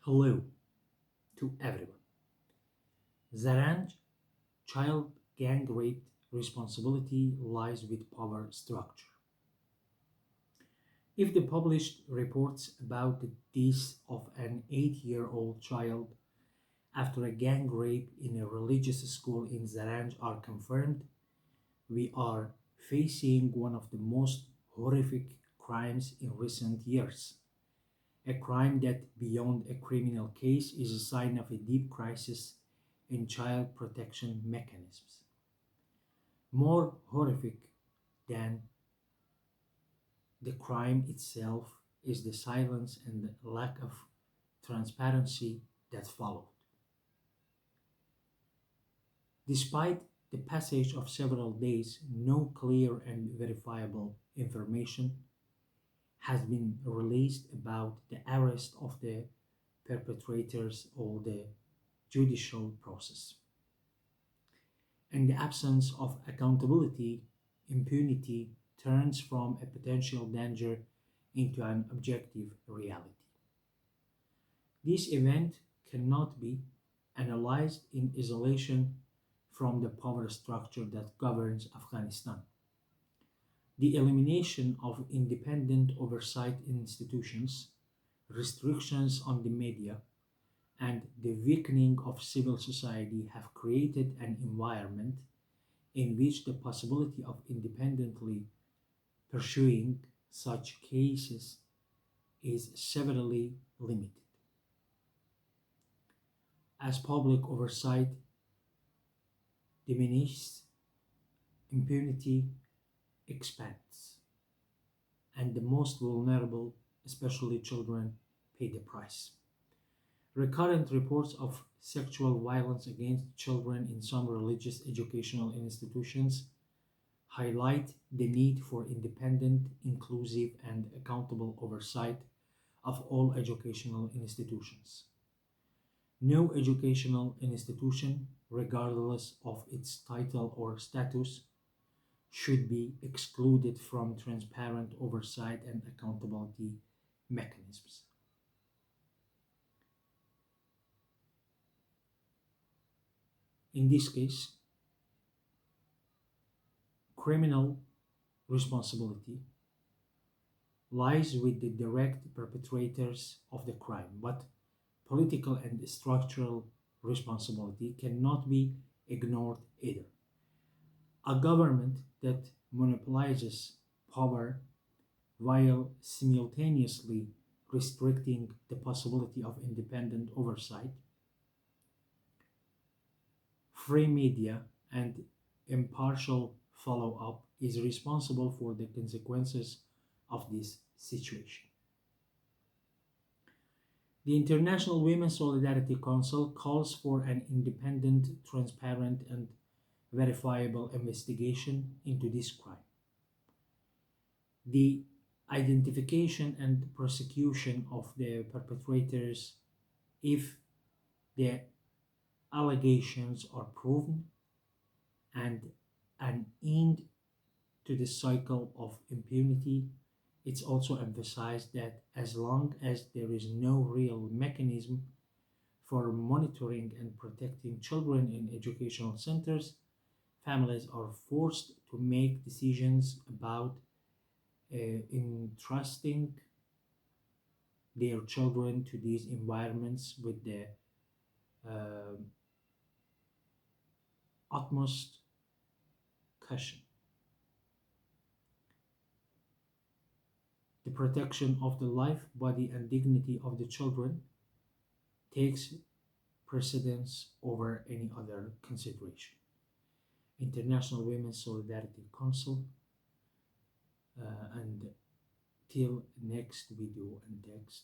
Hello to everyone. Zaranj child gang rape responsibility lies with power structure. If the published reports about the death of an 8-year-old child after a gang rape in a religious school in Zaranj are confirmed, we are facing one of the most horrific crimes in recent years. A crime that, beyond a criminal case, is a sign of a deep crisis in child protection mechanisms. More horrific than the crime itself is the silence and the lack of transparency that followed. Despite the passage of several days, no clear and verifiable information has been released about the arrest of the perpetrators or the judicial process. In the absence of accountability, impunity turns from a potential danger into an objective reality. This event cannot be analyzed in isolation from the power structure that governs Afghanistan. The elimination of independent oversight institutions, restrictions on the media, and the weakening of civil society have created an environment in which the possibility of independently pursuing such cases is severely limited. As public oversight diminishes, impunity expands, and the most vulnerable, especially children, pay the price. Recurrent reports of sexual violence against children in some religious educational institutions highlight the need for independent, inclusive, and accountable oversight of all educational institutions. No educational institution, regardless of its title or status, should be excluded from transparent oversight and accountability mechanisms. In this case, criminal responsibility lies with the direct perpetrators of the crime, but political and structural responsibility cannot be ignored either. A government that monopolizes power while simultaneously restricting the possibility of independent oversight, free media, and impartial follow up is responsible for the consequences of this situation. The International Women's Solidarity Council calls for an independent, transparent, and verifiable investigation into this crime. The identification and prosecution of the perpetrators, if the allegations are proven, and an end to the cycle of impunity. It's also emphasized that as long as there is no real mechanism for monitoring and protecting children in educational centers, families are forced to make decisions about entrusting their children to these environments with the uh, utmost caution. The protection of the life, body, and dignity of the children takes precedence over any other consideration. International Women's Solidarity Council, and till next video and text.